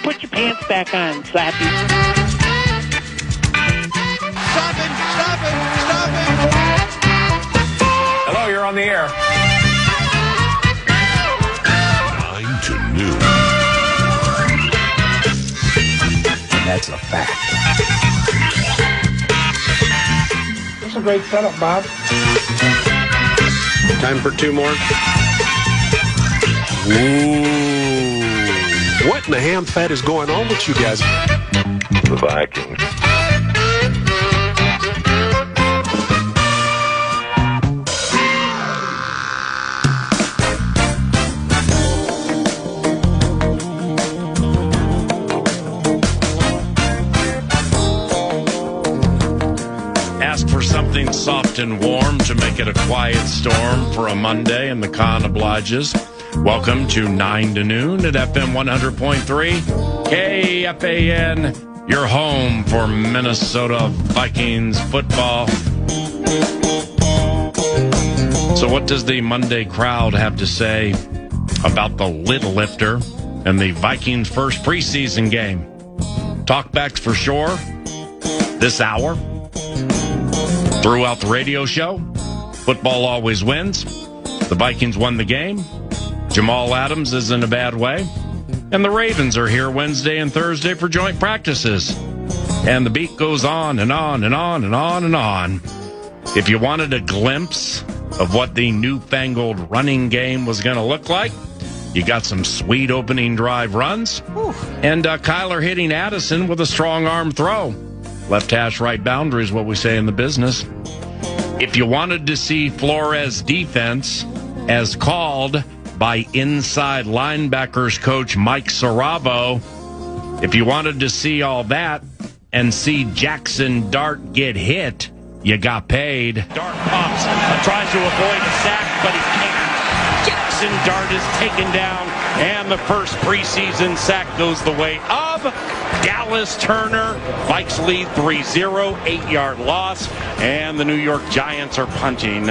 put your pants back on, Slappy? Stop it! Stop it! Stop it! Hello, you're on the air. 9 to noon. That's a fact. That's a great setup, Bob. Time for two more. Ooh. What in the ham fat is going on with you guys? The Vikings. Ask for something soft and warm to make it a quiet storm for a Monday, and the con obliges. Welcome to 9 to noon at FM 100.3 KFAN, your home for Minnesota Vikings football. So what does the Monday crowd have to say about the lid lifter and the Vikings' first preseason game? Talkbacks for sure this hour. Throughout the radio show, football always wins. The Vikings won the game. Jamal Adams is in a bad way. And the Ravens are here Wednesday and Thursday for joint practices. And the beat goes on and on and on and on and on. If you wanted a glimpse of what the newfangled running game was going to look like, you got some sweet opening drive runs. And Kyler hitting Addison with a strong arm throw. Left hash, right boundary is what we say in the business. If you wanted to see Flores' defense as called by inside linebackers coach Mike Saravo, if you wanted to see all that and see Jackson Dart get hit, you got paid. Dart pops, tries to avoid a sack, but he can't. Jackson Dart is taken down, and the first preseason sack goes the way of Dallas Turner. Vikes lead 3-0, 8-yard loss, and the New York Giants are punting.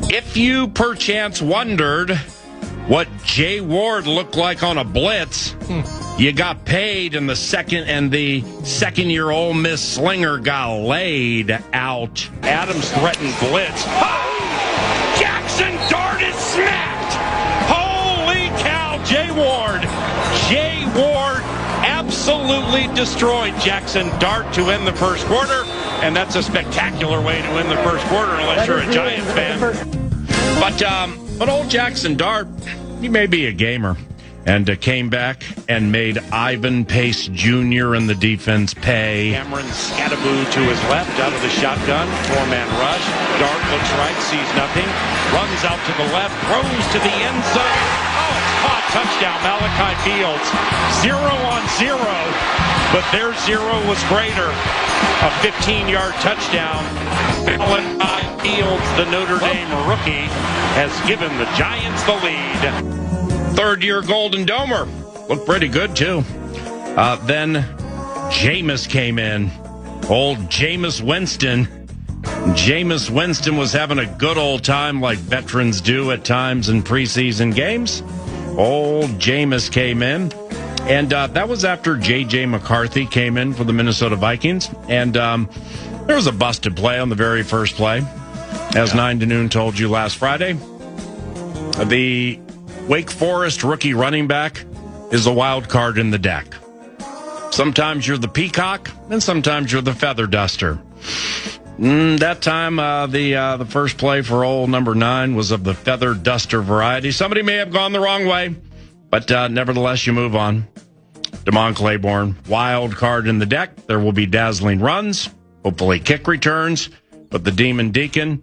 If you perchance wondered what Jay Ward looked like on a blitz, you got paid in the second, and the second-year Ole Miss slinger got laid out. Adams threatened blitz. Oh! Jackson Dart is smacked! Holy cow, Jay Ward! Jay Ward absolutely destroyed Jackson Dart to end the first quarter, and that's a spectacular way to end the first quarter unless you're a Giant fan. But old Jackson Dart, he may be a gamer, and came back and made Ivan Pace Jr. and the defense pay. Cameron Scattaboo to his left out of the shotgun, four-man rush. Dart looks right, sees nothing, runs out to the left, throws to the end zone. Oh, it's caught, touchdown, Malachi Fields. 0-on-0, but their 0 was greater. A 15-yard touchdown. Malachi Fields, the Notre Dame rookie, has given the Giants the lead. Third-year Golden Domer. Looked pretty good, too. Then Jameis came in. Old Jameis Winston. Jameis Winston was having a good old time like veterans do at times in preseason games. Old Jameis came in. And that was after J.J. McCarthy came in for the Minnesota Vikings. And there was a busted play on the very first play. As 9 to noon told you last Friday, the Wake Forest rookie running back is a wild card in the deck. Sometimes you're the peacock, and sometimes you're the feather duster. That time, the first play for old number 9 was of the feather duster variety. Somebody may have gone the wrong way, but nevertheless, you move on. Damon Claiborne, wild card in the deck. There will be dazzling runs, hopefully kick returns, but the Demon Deacon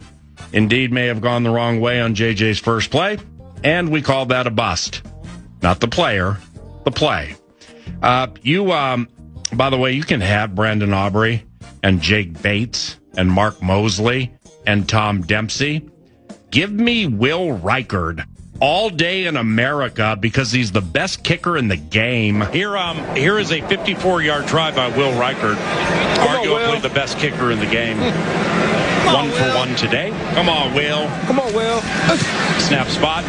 indeed may have gone the wrong way on JJ's first play, and we call that a bust. Not the player, the play. By the way, you can have Brandon Aubrey and Jake Bates and Mark Mosley and Tom Dempsey. Give me Will Reichard all day in America because he's the best kicker in the game. Here is a 54-yard try by Will Reichard, arguably the best kicker in the game. 1 for 1 today. Come on, Will. Come on, Will. Snap spot.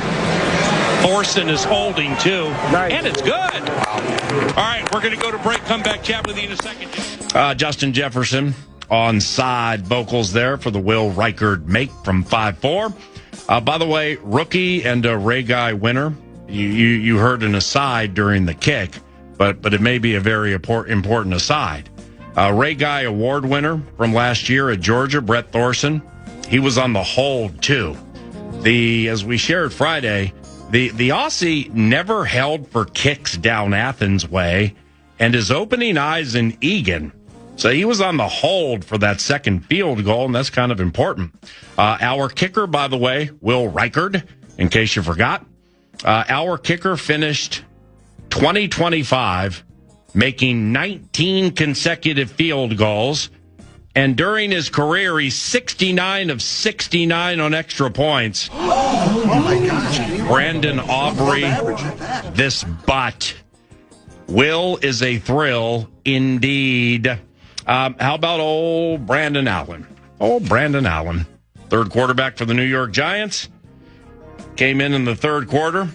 Thorson is holding, too. Nice. And it's good. All right, we're going to go to break. Come back, chat with you in a second. Justin Jefferson on side vocals there for the Will Reichard make from 5-4. By the way, rookie and a Ray Guy winner. You heard an aside during the kick, but it may be a very important aside. Ray Guy award winner from last year at Georgia, Brett Thorson. He was on the hold, too. As we shared Friday, the Aussie never held for kicks down Athens way, and his opening eyes in Egan. So he was on the hold for that second field goal, and that's kind of important. Our kicker, by the way, Will Reichard, in case you forgot. Our kicker finished 2025 making 19 consecutive field goals. And during his career, he's 69 of 69 on extra points. Oh my gosh. Brandon Aubrey, this butt. Will is a thrill indeed. How about old Brandon Allen? Old Brandon Allen, third quarterback for the New York Giants. Came in the third quarter,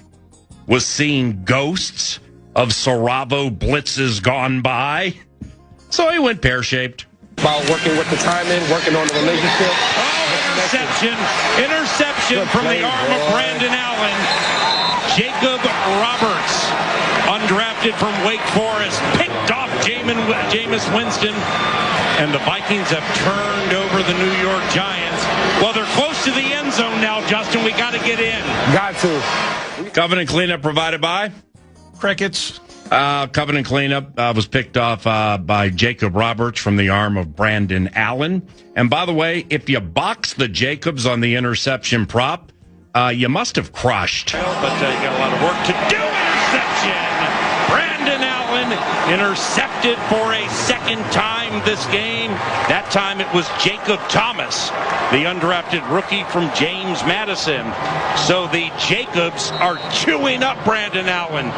was seeing ghosts of Saravo blitzes gone by. So he went pear-shaped. About working with the timing, working on the relationship. Interception from the arm of Brandon Allen. Jacob Roberts, undrafted from Wake Forest, picked off Jameis Winston, and the Vikings have turned over the New York Giants. Well, they're close to the end zone now, Justin. We got to get in. Got to. Covenant cleanup provided by Crickets. Covenant cleanup was picked off by Jacob Roberts from the arm of Brandon Allen. And by the way, if you box the Jacobs on the interception prop, you must have crushed. But you got a lot of work to do. Interception. Brandon Allen intercepted for a second time this game. That time it was Jacob Thomas, the undrafted rookie from James Madison. So the Jacobs are chewing up Brandon Allen.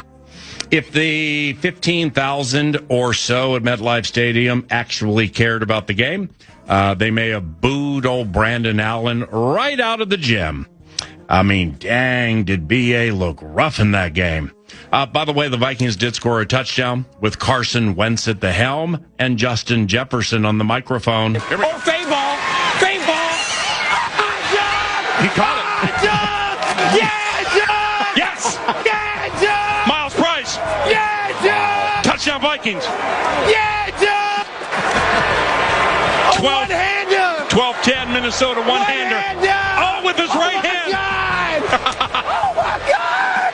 If the 15,000 or so at MetLife Stadium actually cared about the game, they may have booed old Brandon Allen right out of the gym. I mean, dang, did B.A. look rough in that game. By the way, the Vikings did score a touchdown with Carson Wentz at the helm and Justin Jefferson on the microphone. Fade ball. Fade ball. He caught it. Yeah, John. Yes. Yeah, John. Miles Price. Yeah, John. Touchdown Vikings. Yeah, John. 12-hander. 12-10 Minnesota one-hander. Oh, with his right hand. Oh, my God.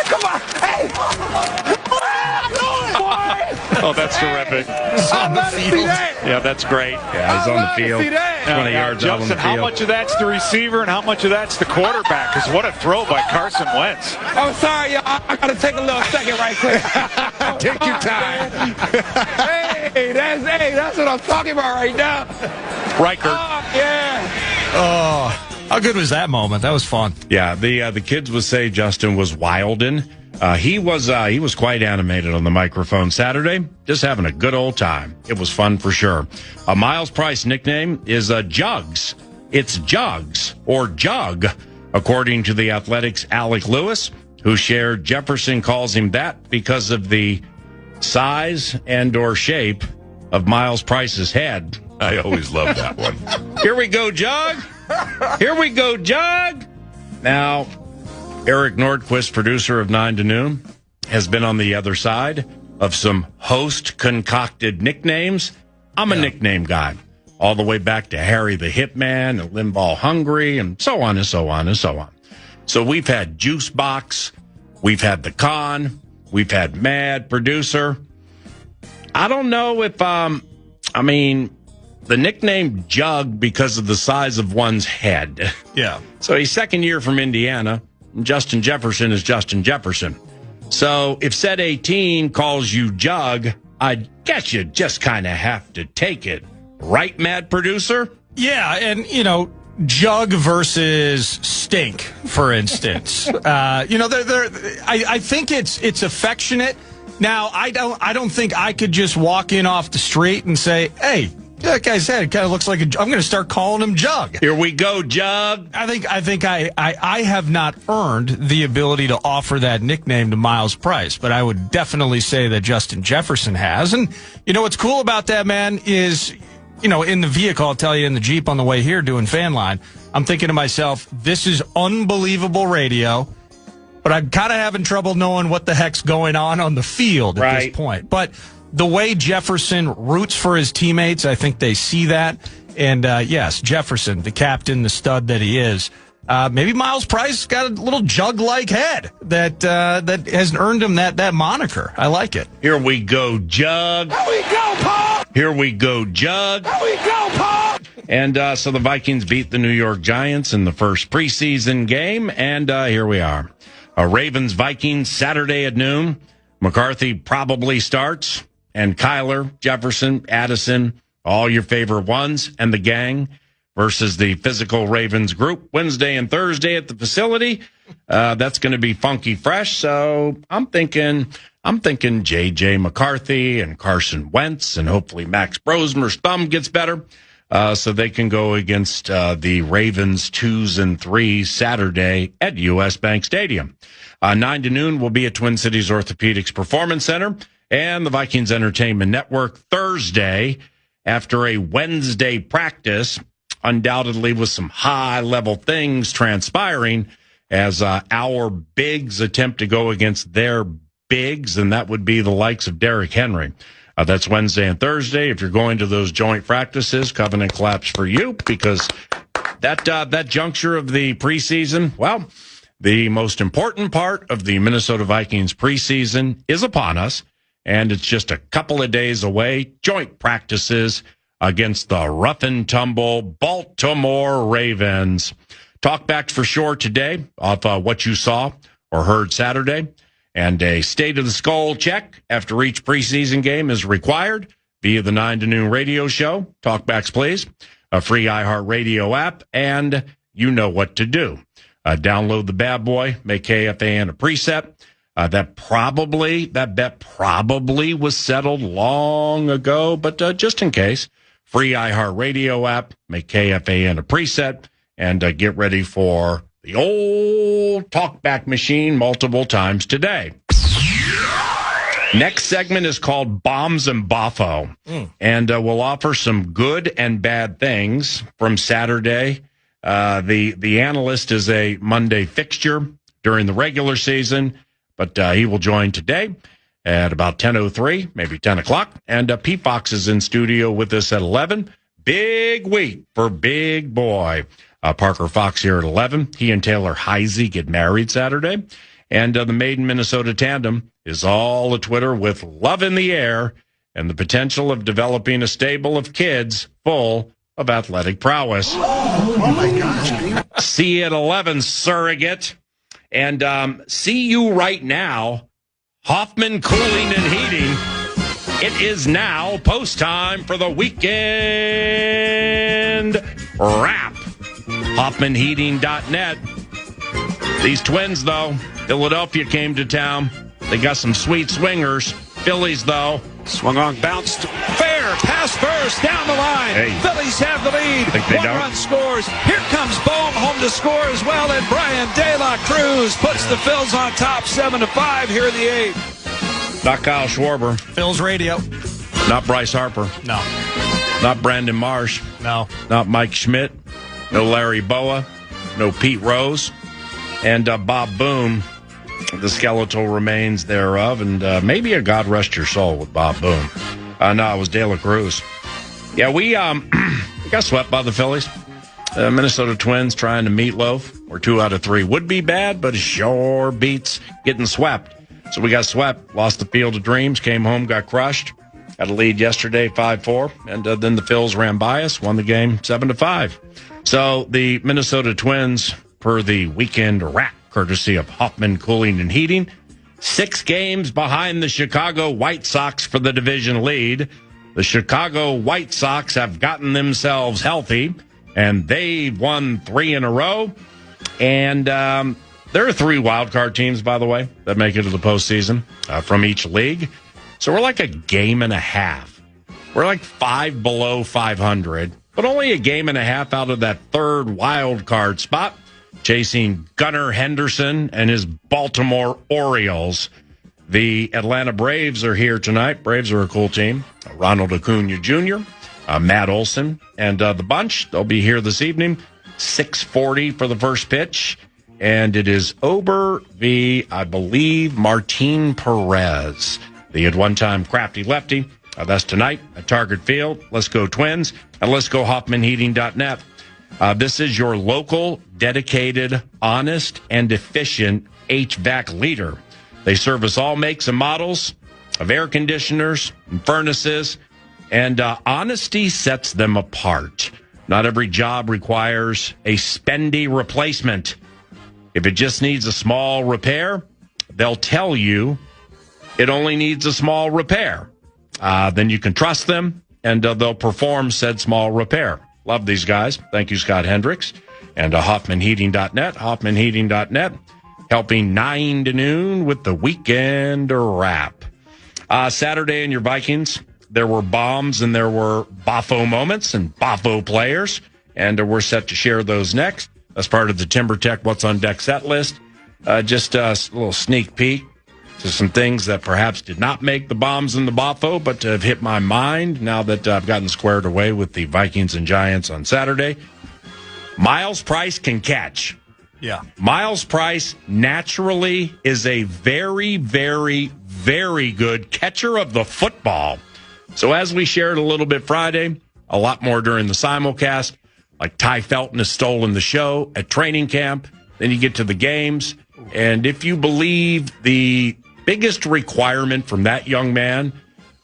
Come on. Hey. Oh, that's terrific. I'd love to see that. Yeah, that's great. Yeah, he's on the field. 20 yards out on the Justin, how field. much of that's the receiver and how much of that's the quarterback? Because what a throw by Carson Wentz. I'm sorry, y'all. I got to take a little second right quick. Take your time. Hey, that's what I'm talking about right now. Reichard. Oh, yeah. Oh, how good was that moment? That was fun. Yeah, the kids would say Justin was wildin'. He was quite animated on the microphone Saturday, just having a good old time. It was fun for sure. Miles Price nickname is Jugs. It's Jugs or Jug, according to the Athletics' Alec Lewis, who shared Jefferson calls him that because of the size and or shape of Miles Price's head. I always love that one. Here we go, Jug. Here we go, Jug. Now, Eric Nordquist, producer of 9 to Noon, has been on the other side of some host-concocted nicknames. I'm a nickname guy, all the way back to Harry the Hitman and Limbaugh Hungry and so on and so on and so on. So we've had Juice Box, we've had The Con, we've had Mad Producer. I don't know if, the nickname Jug because of the size of one's head. Yeah. So he's second year from Indiana. Justin Jefferson is Justin Jefferson. So if said 18 calls you Jug, I guess you just kind of have to take it. Right, Mad Producer? Yeah, and, Jug versus Stink, for instance. I think it's affectionate. Now, I don't think I could just walk in off the street and say, hey, Like I said, it kind of looks like I'm going to start calling him Jug. Here we go, Jug. I think I have not earned the ability to offer that nickname to Miles Price, but I would definitely say that Justin Jefferson has. And you know what's cool about that, man, is, you know, in the vehicle, I'll tell you, in the Jeep on the way here doing Fan Line, I'm thinking to myself, this is unbelievable radio, but I'm kind of having trouble knowing what the heck's going on the field at this point. But the way Jefferson roots for his teammates, I think they see that. And, yes, Jefferson, the captain, the stud that he is, maybe Miles Price got a little Jug-like head that has earned him that moniker. I like it. Here we go, Jug. Here we go, Paul. Here we go, Jug. Here we go, Paul. And so the Vikings beat the New York Giants in the first preseason game, and here we are. Ravens-Vikings Saturday at noon. McCarthy probably starts, and Kyler, Jefferson, Addison, all your favorite ones, and the gang versus the physical Ravens group Wednesday and Thursday at the facility. That's going to be funky fresh. So I'm thinking J.J. McCarthy and Carson Wentz, and hopefully Max Brosmer's thumb gets better, so they can go against the Ravens 2s and 3s Saturday at U.S. Bank Stadium. 9 to noon will be at Twin Cities Orthopedics Performance Center and the Vikings Entertainment Network Thursday after a Wednesday practice, undoubtedly with some high-level things transpiring as our bigs attempt to go against their bigs, and that would be the likes of Derrick Henry. That's Wednesday and Thursday. If you're going to those joint practices, covenant collapse for you, because that juncture of the preseason, well, the most important part of the Minnesota Vikings preseason is upon us, and it's just a couple of days away. Joint practices against the rough-and-tumble Baltimore Ravens. Talkbacks for sure today off what you saw or heard Saturday. And a State of the Skull check after each preseason game is required via the 9 to noon radio show. Talkbacks, please. A free iHeartRadio app, and you know what to do. Download the bad boy, make KFAN a preset. That bet probably was settled long ago, but just in case, free iHeartRadio app, make KFAN a preset, and get ready for the old talkback machine multiple times today. Next segment is called Bombs and Boffo, and we'll offer some good and bad things from Saturday. The analyst is a Monday fixture during the regular season, but he will join today at about 10:03, maybe 10 o'clock. And Pete Fox is in studio with us at 11. Big week for Big Boy. Parker Fox here at 11. He and Taylor Heisey get married Saturday. And the Made in Minnesota tandem is all a Twitter with love in the air and the potential of developing a stable of kids full of athletic prowess. Oh, my gosh. See you at 11, surrogate. And see you right now, Hoffman Cooling and Heating. It is now post time for the weekend wrap. HoffmanHeating.net. These Twins, though, Philadelphia came to town. They got some sweet swingers. Phillies, though. Swung on, bounced. Fair. Pass first. Down the line. Hey. Phillies have the lead. One run scores. Here comes Bohm home to score as well. And Brian De La Cruz puts the Phils on top 7-5 here in the 8th. Not Kyle Schwarber. Phil's radio. Not Bryce Harper. No. Not Brandon Marsh. No. Not Mike Schmidt. No Larry Boa. No Pete Rose. And Bob Boone. The skeletal remains thereof, and maybe a God rest your soul with Bob Boone. No, it was De La Cruz. Yeah, we got swept by the Phillies. Minnesota Twins trying to meatloaf, where 2 out of 3 would be bad, but it sure beats getting swept. So we got swept, lost the Field of Dreams, came home, got crushed. Had a lead yesterday, 5-4, and then the Phils ran by us, won the game 7-5. So the Minnesota Twins, per the weekend wrap, courtesy of Hoffman Cooling and Heating, 6 games behind the Chicago White Sox for the division lead. The Chicago White Sox have gotten themselves healthy, and they've won 3 in a row. And there are 3 wildcard teams, by the way, that make it to the postseason from each league. So we're like a game and a half We're like 5 below 500, but only a game and a half out of that third wild card spot, chasing Gunnar Henderson and his Baltimore Orioles. The Atlanta Braves are here tonight. Braves are a cool team. Ronald Acuna Jr., Matt Olson, and the bunch. They'll be here this evening, 6:40 for the first pitch. And it is Ober v., I believe, Martin Perez, the at one time crafty lefty. That's tonight at Target Field. Let's go Twins, and let's go HoffmanHeating.net. This is your local, dedicated, honest, and efficient HVAC leader. They service all makes and models of air conditioners and furnaces, and honesty sets them apart. Not every job requires a spendy replacement. If it just needs a small repair, they'll tell you it only needs a small repair. Then you can trust them, and they'll perform said small repair. Love these guys. Thank you, Scott Hendricks. And HoffmanHeating.net, HoffmanHeating.net, helping 9 to noon with the weekend wrap. Saturday in your Vikings, there were bombs and there were Boffo moments and Boffo players, and we're set to share those next. As part of the Timber Tech What's on Deck set list. Just a little sneak peek to some things that perhaps did not make the bombs in the Boffo, but have hit my mind now that I've gotten squared away with the Vikings and Giants on Saturday. Miles Price can catch. Yeah. Miles Price naturally is a very, very, very good catcher of the football. So as we shared a little bit Friday, a lot more during the simulcast, like Ty Felton has stolen the show at training camp. Then you get to the games. And if you believe the biggest requirement from that young man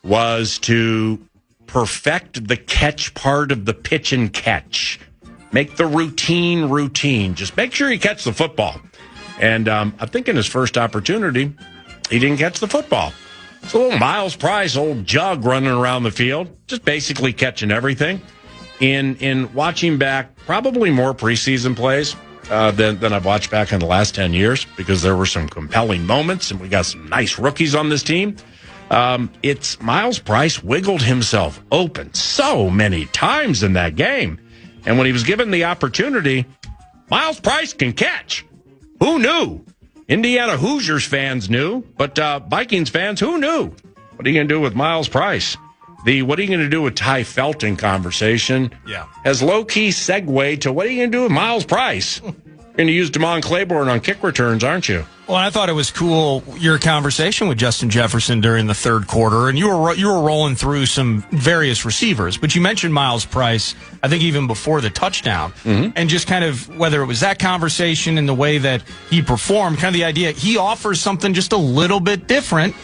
was to perfect the catch part of the pitch and catch, make the routine. Just make sure you catch the football. And I think in his first opportunity, he didn't catch the football. It's a little Miles Price, old jug running around the field, just basically catching everything. In watching back probably more preseason plays than I've watched back in the last 10 years, because there were some compelling moments and we got some nice rookies on this team. It's Miles Price wiggled himself open so many times in that game. And when he was given the opportunity, Miles Price can catch. Who knew? Indiana Hoosiers fans knew, but Vikings fans, who knew? What are you going to do with Miles Price? The what are you going to do with Ty Felton conversation has low-key segue to what are you going to do with Miles Price? You're going to use Damon Claiborne on kick returns, aren't you? Well, I thought it was cool, your conversation with Justin Jefferson during the third quarter, and you were rolling through some various receivers, but you mentioned Miles Price, I think even before the touchdown, and just kind of whether it was that conversation and the way that he performed, kind of the idea, he offers something just a little bit different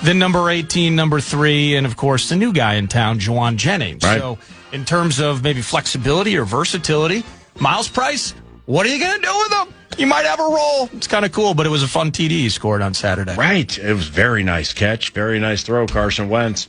than number 18, number 3, and, of course, the new guy in town, Juwan Jennings. Right. So in terms of maybe flexibility or versatility, Miles Price, what are you going to do with him? You might have a role. It's kind of cool, but it was a fun TD he scored on Saturday. Right. It was very nice catch, very nice throw, Carson Wentz.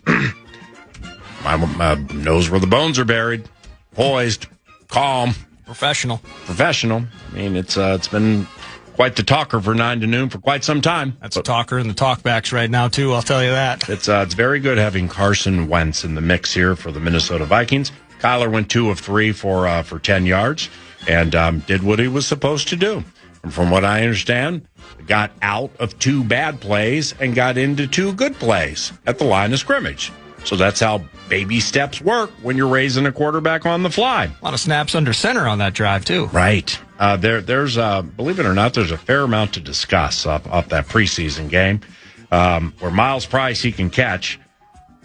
My knows where the bones are buried. Poised, calm. Professional. I mean, it's been quite the talker for 9 to noon for quite some time. That's a talker in the talkbacks right now, too, I'll tell you that. It's very good having Carson Wentz in the mix here for the Minnesota Vikings. Kyler went 2 of 3 for 10 yards and did what he was supposed to do. And from what I understand, got out of 2 bad plays and got into 2 good plays at the line of scrimmage. So that's how baby steps work when you're raising a quarterback on the fly. A lot of snaps under center on that drive, too. Right. There's believe it or not, there's a fair amount to discuss off that preseason game where Miles Price, he can catch.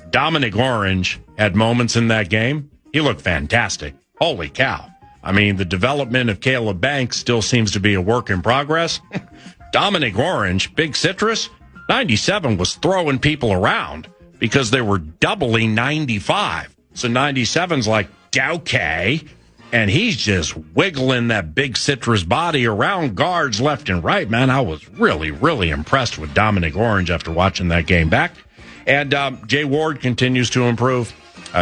Dominic Orange had moments in that game. He looked fantastic. Holy cow. I mean, the development of Caleb Banks still seems to be a work in progress. Dominic Orange, Big Citrus, 97 was throwing people around because they were doubling 95. So 97's like, okay. And he's just wiggling that Big Citrus body around guards left and right. Man, I was really, really impressed with Dominic Orange after watching that game back. And Jay Ward continues to improve.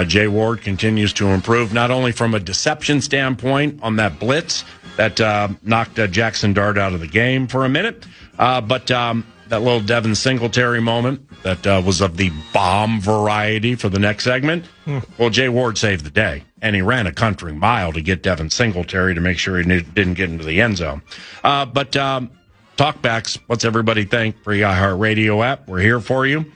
Jay Ward continues to improve, not only from a deception standpoint on that blitz that knocked Jackson Dart out of the game for a minute, but that little Devin Singletary moment that was of the bomb variety for the next segment. Well, Jay Ward saved the day, and he ran a country mile to get Devin Singletary to make sure he didn't get into the end zone. But Talkbacks, what's everybody think? Free iHeartRadio app. We're here for you.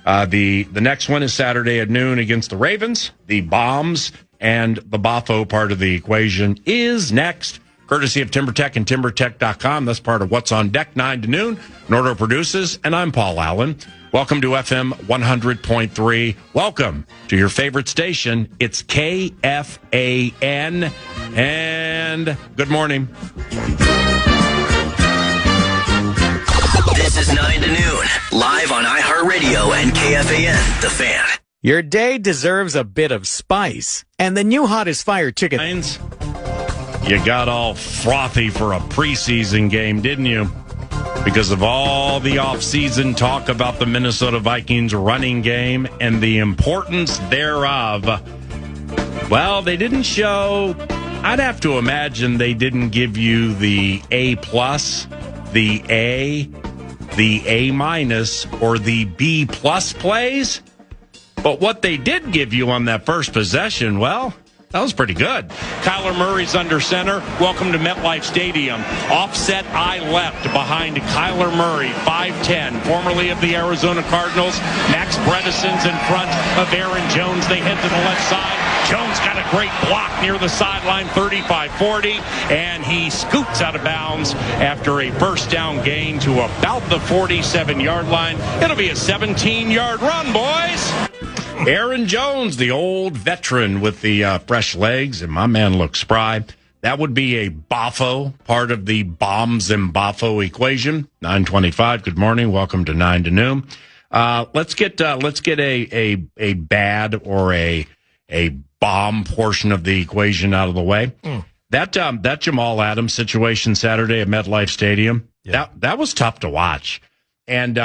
The next one is Saturday at noon against the Ravens. The bombs and the Boffo part of the equation is next. Courtesy of TimberTech and TimberTech.com. That's part of What's on Deck, 9 to noon. Nordo produces, and I'm Paul Allen. Welcome to FM 100.3. Welcome to your favorite station. It's KFAN. And good morning. This is 9 to noon, live on iHeartRadio and KFAN, The Fan. Your day deserves a bit of spice, and the new Hot as Fire chicken... You got all frothy for a preseason game, didn't you? Because of all the off-season talk about the Minnesota Vikings running game and the importance thereof. Well, they didn't show... I'd have to imagine they didn't give you the A+, the A, the A-, or the B+ plays. But what they did give you on that first possession, well... that was pretty good. Kyler Murray's under center. Welcome to MetLife Stadium. Offset eye left behind Kyler Murray, 5'10", formerly of the Arizona Cardinals. Max Bredesen's in front of Aaron Jones. They head to the left side. Jones got a great block near the sideline, 35-40, and he scoots out of bounds after a first down gain to about the 47-yard line. It'll be a 17-yard run, boys. Aaron Jones, the old veteran with the fresh legs, and my man looks spry. That would be a Boffo, part of the bombs and Boffo equation. 9:25. Good morning. Welcome to 9 to noon. Let's get a bad or a bomb portion of the equation out of the way. That Jamal Adams situation Saturday at MetLife Stadium, that was tough to watch. And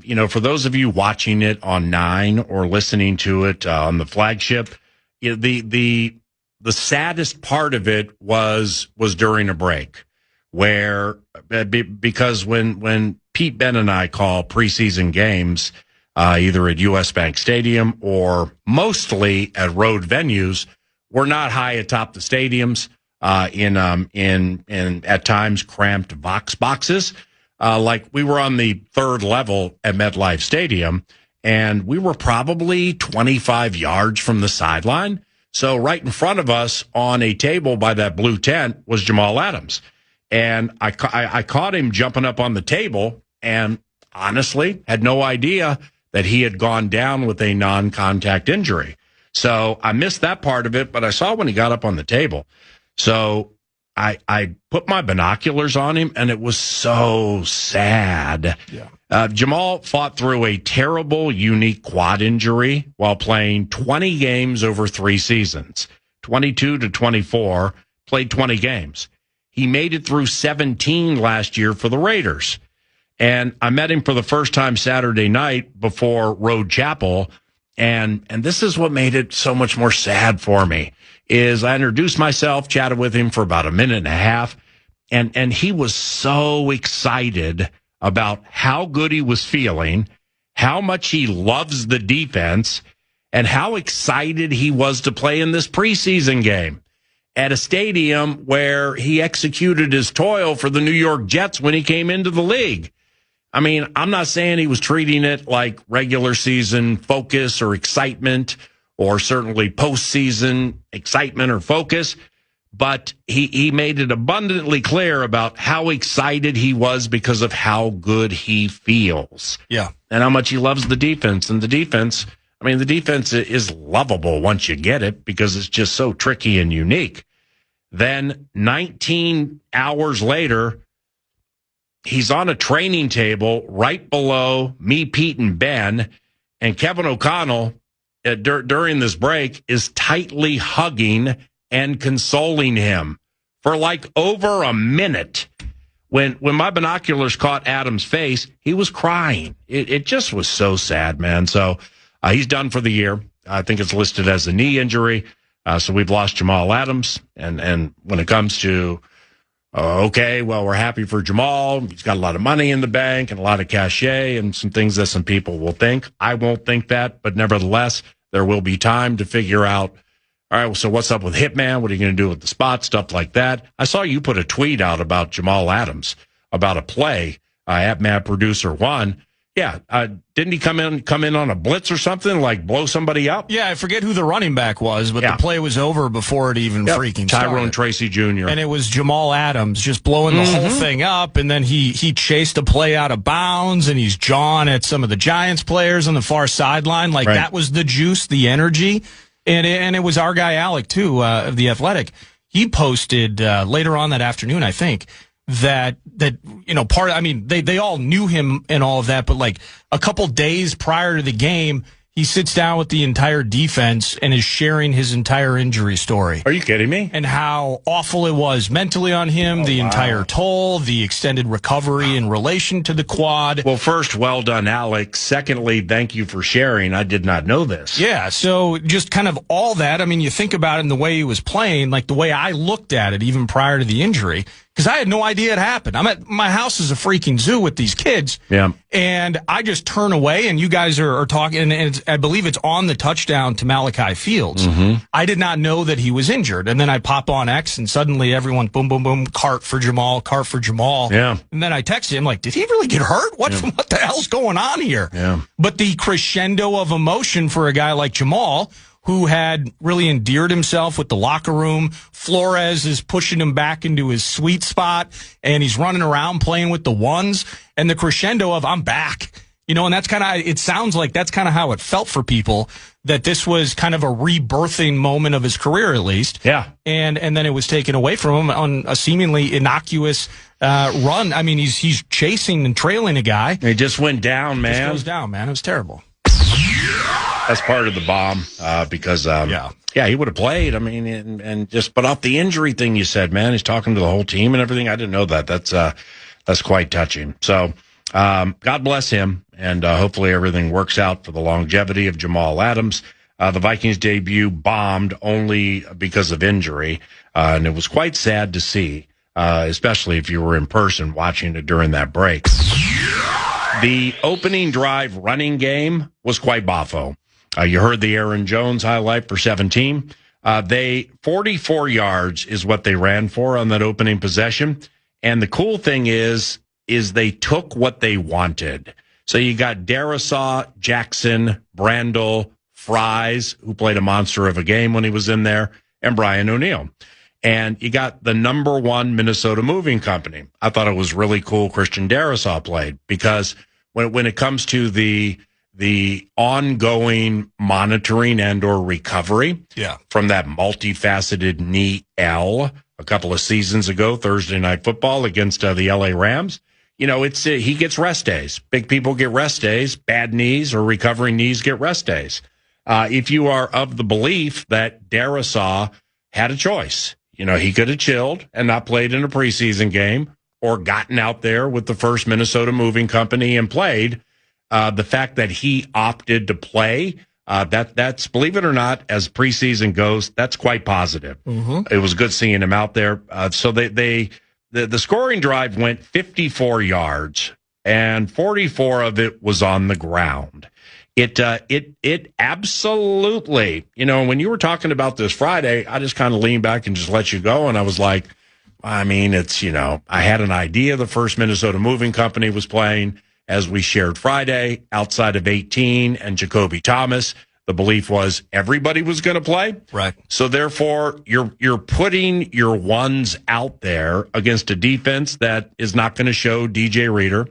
you know, for those of you watching it on 9 or listening to it on the flagship, the saddest part of it was during a break, where because when Pete Ben and I call preseason games, either at US Bank Stadium or mostly at road venues, we're not high atop the stadiums in at times cramped Vox boxes. Like we were on the third level at MetLife Stadium, and we were probably 25 yards from the sideline. So right in front of us on a table by that blue tent was Jamal Adams. And I caught him jumping up on the table and honestly had no idea that he had gone down with a non-contact injury. So I missed that part of it, but I saw when he got up on the table. So I put my binoculars on him, and it was so sad. Yeah. Jamal fought through a terrible, unique quad injury while playing 20 games over 3 seasons, 22 to 24, played 20 games. He made it through 17 last year for the Raiders. And I met him for the first time Saturday night before Road Chapel, and this is what made it so much more sad for me. Is I introduced myself, chatted with him for about a minute and a half, and he was so excited about how good he was feeling, how much he loves the defense, and how excited he was to play in this preseason game at a stadium where he executed his toil for the New York Jets when he came into the league. I mean, I'm not saying he was treating it like regular season focus or excitement, or certainly postseason excitement or focus, but he made it abundantly clear about how excited he was because of how good he feels. Yeah. And how much he loves the defense. And the defense is lovable once you get it because it's just so tricky and unique. Then 19 hours later, he's on a training table right below me, Pete, and Ben, and Kevin O'Connell during this break is tightly hugging and consoling him for like over a minute. When my binoculars caught Adam's face, he was crying. It just was so sad, man. So he's done for the year. I think it's listed as a knee injury. So we've lost Jamal Adams. And when it comes to okay, well, we're happy for Jamal. He's got a lot of money in the bank and a lot of cachet and some things that some people will think. I won't think that, but nevertheless, there will be time to figure out, all right, well, so what's up with Hitman? What are you going to do with the spot? Stuff like that. I saw you put a tweet out about Jamal Adams, about a play at Mad Producer One. Yeah, didn't he come in on a blitz or something, like blow somebody up? Yeah, I forget who the running back was, but the play was over before it even freaking started. Tyrone Tracy Jr. And it was Jamal Adams just blowing the whole thing up, and then he chased a play out of bounds, and he's jawing at some of the Giants players on the far sideline. Like, that was the juice, the energy. And it was our guy Alec, too, of The Athletic. He posted later on that afternoon, I think, that they all knew him and all of that, but like a couple days prior to the game, he sits down with the entire defense and is sharing his entire injury story. Are you kidding me? And how awful it was mentally on him, entire toll, the extended recovery in relation to the quad. Well, first, well done, Alex. Secondly, thank you for sharing. I did not know this. Yeah, so just kind of all that. I mean, you think about it in the way he was playing, like the way I looked at it even prior to the injury, because I had no idea it happened. I'm at my house is a freaking zoo with these kids. Yeah. And I just turn away, and you guys are talking, and I believe it's on the touchdown to Malachi Fields. I did not know that he was injured. And then I pop on X, and suddenly everyone, boom, boom, boom, cart for Jamal. Yeah. And then I texted him, like, did he really get hurt? What the hell's going on here? Yeah. But the crescendo of emotion for a guy like Jamal, who had really endeared himself with the locker room. Flores is pushing him back into his sweet spot, and he's running around playing with the ones, and the crescendo of, I'm back. And that's kind of, it sounds like that's kind of how it felt for people, that this was kind of a rebirthing moment of his career, at least. Yeah. And then it was taken away from him on a seemingly innocuous run. I mean, he's chasing and trailing a guy. He just went down, man. Just goes down, man. It was terrible. That's part of the bomb, because, he would have played. I mean, and just, but off the injury thing you said, man, he's talking to the whole team and everything. I didn't know that. That's quite touching. So, God bless him, and hopefully everything works out for the longevity of Jamal Adams. The Vikings debut bombed only because of injury, and it was quite sad to see, especially if you were in person watching it during that break. The opening drive running game was quite boffo. You heard the Aaron Jones highlight for 17. 44 yards is what they ran for on that opening possession. And the cool thing is they took what they wanted. So you got Darisaw, Jackson, Brandel, Fries, who played a monster of a game when he was in there, and Brian O'Neill. And you got the number one Minnesota moving company. I thought it was really cool Christian Darisaw played, because when it comes to the ongoing monitoring and or recovery from that multifaceted knee L a couple of seasons ago, Thursday Night Football against the LA Rams, he gets rest days. Big people get rest days. Bad knees or recovering knees get rest days. If you are of the belief that Darisaw had a choice, he could have chilled and not played in a preseason game, or gotten out there with the first Minnesota moving company and played. The fact that he opted to play, that's, believe it or not, as preseason goes, that's quite positive. It was good seeing him out there. So the scoring drive went 54 yards, and 44 of it was on the ground. It absolutely, when you were talking about this Friday, I just kind of leaned back and just let you go. And I was like, I mean, it's, I had an idea the first Minnesota moving company was playing. As we shared Friday, outside of 18 and Jacoby Thomas, the belief was everybody was going to play. Right. So therefore, you're putting your ones out there against a defense that is not going to show DJ Reader.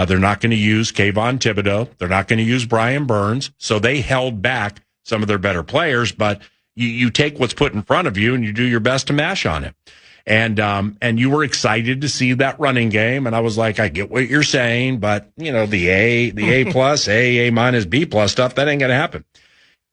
They're not going to use Kayvon Thibodeau. They're not going to use Brian Burns. So they held back some of their better players, but you take what's put in front of you and you do your best to mash on it. And you were excited to see that running game. And I was like, I get what you're saying, but the A plus, A minus, B plus stuff, that ain't going to happen.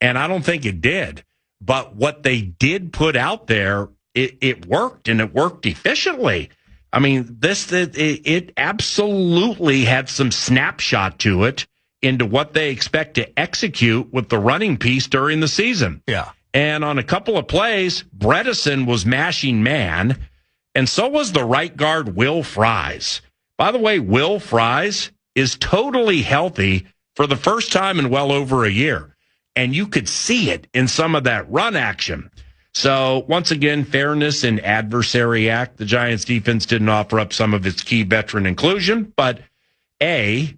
And I don't think it did. But what they did put out there, it worked, and it worked efficiently. I mean, it absolutely had some snapshot to it into what they expect to execute with the running piece during the season. Yeah. And on a couple of plays, Bredesen was mashing man, and so was the right guard, Will Fries. By the way, Will Fries is totally healthy for the first time in well over a year. And you could see it in some of that run action. So, once again, fairness in adversary act. The Giants defense didn't offer up some of its key veteran inclusion, but A,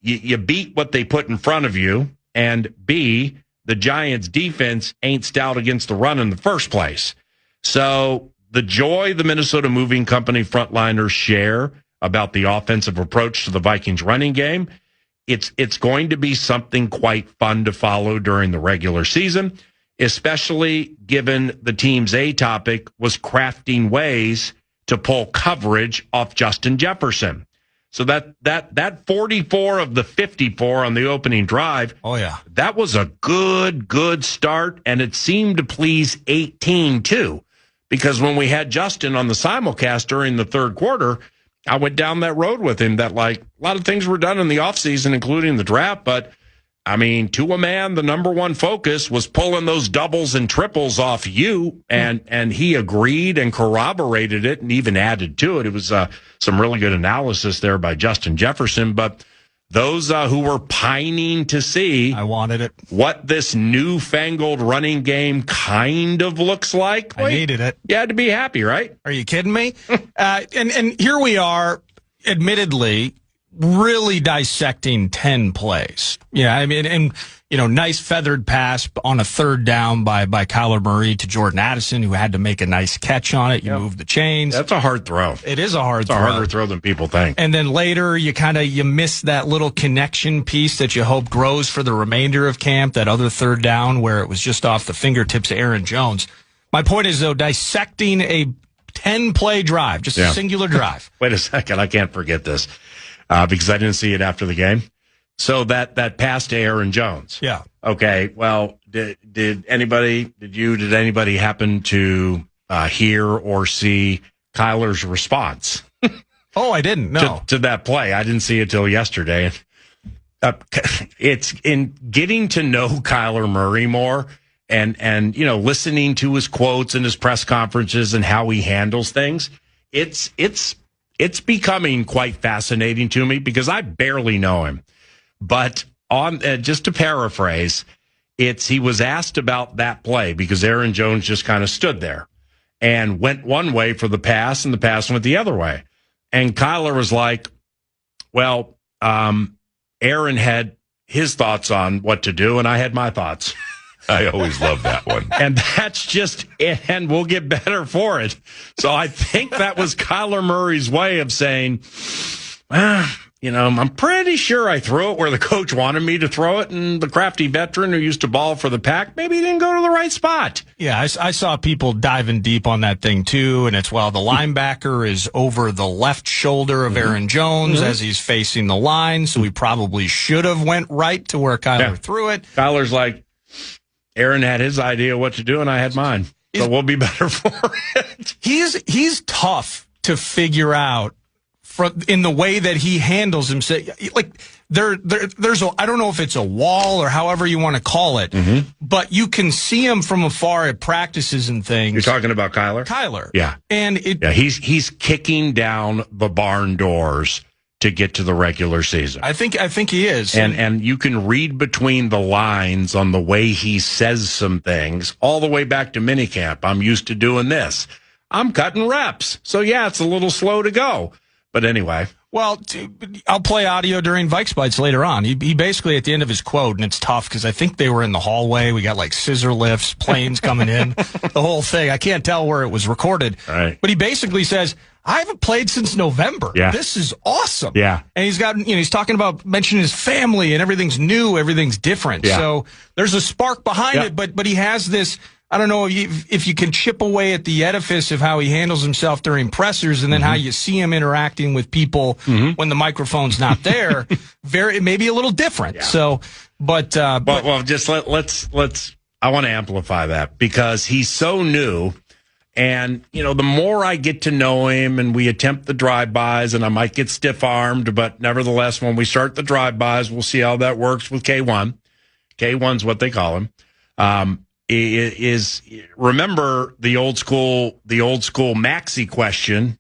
you beat what they put in front of you, and B, the Giants defense ain't stout against the run in the first place. So, the joy the Minnesota Moving Company frontliners share about the offensive approach to the Vikings running game, it's going to be something quite fun to follow during the regular season, especially given the team's A topic was crafting ways to pull coverage off Justin Jefferson. So that 44 of the 54 on the opening drive, that was a good start, and it seemed to please 18 too, because when we had Justin on the simulcast during the third quarter, I went down that road with him that, like, a lot of things were done in the offseason, including the draft, but I mean, to a man, the number one focus was pulling those doubles and triples off you, and he agreed and corroborated it and even added to it. It was some really good analysis there by Justin Jefferson, but those who were pining to see what this newfangled running game kind of looks like. I needed it. You had to be happy, right? Are you kidding me? And here we are, admittedly, really dissecting 10 plays. Yeah, I mean, and, you know, nice feathered pass on a third down by Kyler Murray to Jordan Addison, who had to make a nice catch on it. You move the chains. That's a hard throw. It is a hard throw. It's a harder throw than people think. And then later, you miss that little connection piece that you hope grows for the remainder of camp, that other third down where it was just off the fingertips of Aaron Jones. My point is, though, dissecting a 10-play drive, just a singular drive. Wait a second. I can't forget this. Because I didn't see it after the game. So that pass to Aaron Jones. Yeah. Okay. Well, did anybody happen to hear or see Kyler's response? Oh, I didn't. No. To that play. I didn't see it till yesterday. It's in getting to know Kyler Murray more and you know, listening to his quotes and his press conferences and how he handles things. It's becoming quite fascinating to me because I barely know him. But on just to paraphrase, he was asked about that play because Aaron Jones just kind of stood there and went one way for the pass, and the pass went the other way. And Kyler was like, well, Aaron had his thoughts on what to do, and I had my thoughts. I always love that one. And that's just it, and we'll get better for it. So I think that was Kyler Murray's way of saying, you know, I'm pretty sure I threw it where the coach wanted me to throw it, and the crafty veteran who used to ball for the Pack maybe didn't go to the right spot. Yeah, I saw people diving deep on that thing, too, and it's, the linebacker is over the left shoulder of Aaron Jones as he's facing the line, so he probably should have went right to where Kyler threw it. Kyler's like, Aaron had his idea what to do, and I had mine. So we'll be better for it. He's tough to figure out in the way that he handles himself. Like there's I don't know if it's a wall or however you want to call it, but you can see him from afar at practices and things. You're talking about Kyler? Kyler. Yeah. And he's kicking down the barn doors to get to the regular season. I think he is. And you can read between the lines on the way he says some things all the way back to minicamp. I'm used to doing this. I'm cutting reps. So yeah, it's a little slow to go. But anyway. Well, I'll play audio during Vikes Bites later on. He basically, at the end of his quote, and it's tough because I think they were in the hallway. We got like scissor lifts, planes coming in, the whole thing. I can't tell where it was recorded. Right. But he basically says, I haven't played since November. Yeah. This is awesome. Yeah. And he's got, he's talking about mentioning his family and everything's new, everything's different. Yeah. So there's a spark behind it, but he has this, I don't know if you can chip away at the edifice of how he handles himself during pressers and then how you see him interacting with people when the microphone's not there. Maybe a little different. Yeah. So, but just let's I want to amplify that because he's so new. And, the more I get to know him and we attempt the drive-bys, and I might get stiff-armed, but nevertheless, when we start the drive-bys, we'll see how that works with K1. K1's what they call him. is remember the old school Maxey question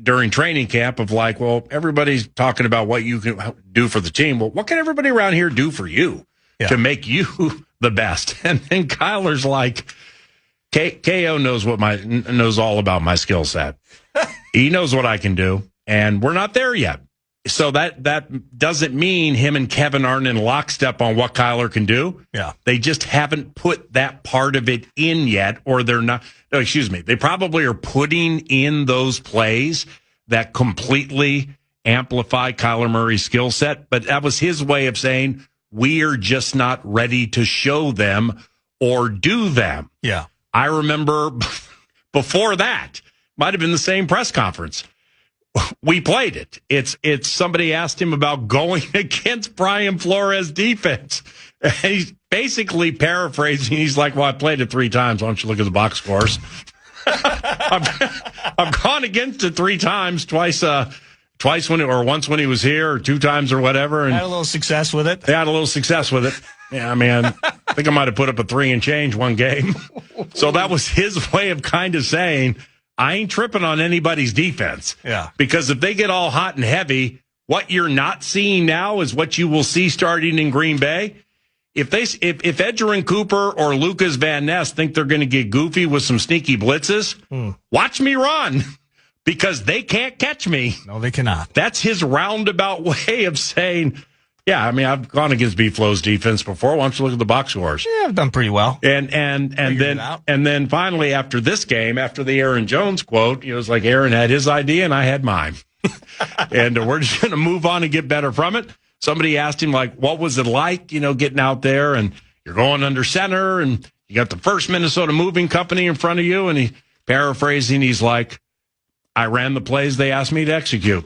during training camp of like, well, everybody's talking about what you can do for the team. Well, what can everybody around here do for you to make you the best? And then Kyler's like, KO knows all about my skill set. He knows what I can do, and we're not there yet. So that doesn't mean him and Kevin aren't in lockstep on what Kyler can do. Yeah. They just haven't put that part of it in yet, or they're not. No, excuse me. They probably are putting in those plays that completely amplify Kyler Murray's skill set. But that was his way of saying, we are just not ready to show them or do them. Yeah. I remember before that, might have been the same press conference. We played it. It's somebody asked him about going against Brian Flores' defense. And he's basically paraphrasing. He's like, well, I played it 3 times. Why don't you look at the box scores? I've gone against it 3 times, twice once when he was here, or 2 times or whatever. And had a little success with it. They had a little success with it. Yeah, man. I think I might have put up a 3 and change one game. So that was his way of kind of saying, I ain't tripping on anybody's defense. Yeah. Because if they get all hot and heavy, what you're not seeing now is what you will see starting in Green Bay. If Edgerrin Cooper or Lucas Van Ness think they're going to get goofy with some sneaky blitzes, watch me run, because they can't catch me. No, they cannot. That's his roundabout way of saying, yeah, I mean, I've gone against B. Flow's defense before. Why don't you look at the box scores? Yeah, I've done pretty well. And then finally, after this game, after the Aaron Jones quote, it was like Aaron had his idea and I had mine. And we're just going to move on and get better from it. Somebody asked him, like, what was it like, getting out there and you're going under center and you got the First Minnesota Moving Company in front of you. And he, paraphrasing, he's like, I ran the plays they asked me to execute.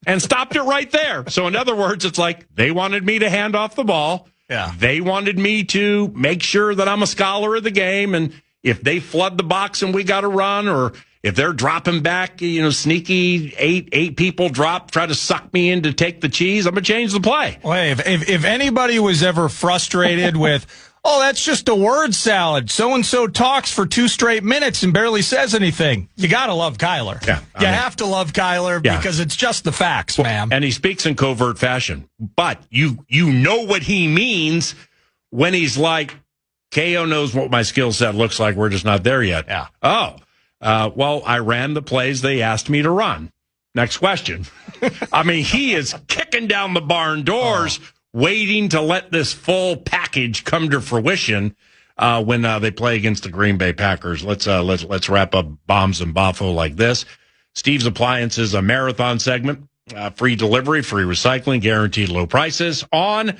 And stopped it right there. So in other words, it's like they wanted me to hand off the ball. Yeah. They wanted me to make sure that I'm a scholar of the game. And if they flood the box and we got to run, or if they're dropping back, sneaky eight people drop, try to suck me in to take the cheese, I'm going to change the play. Well, hey, if anybody was ever frustrated with, oh, that's just a word salad, so-and-so talks for 2 straight minutes and barely says anything, you got to love Kyler. Yeah, you have to love Kyler because it's just the facts, ma'am. And he speaks in covert fashion. But you know what he means when he's like, KO knows what my skill set looks like. We're just not there yet. Yeah. Oh, well, I ran the plays they asked me to run. Next question. I mean, he is kicking down the barn doors, waiting to let this full package come to fruition when they play against the Green Bay Packers. Let's wrap up Bombs and Boffo like this. Steve's Appliances, a marathon segment, free delivery, free recycling, guaranteed low prices on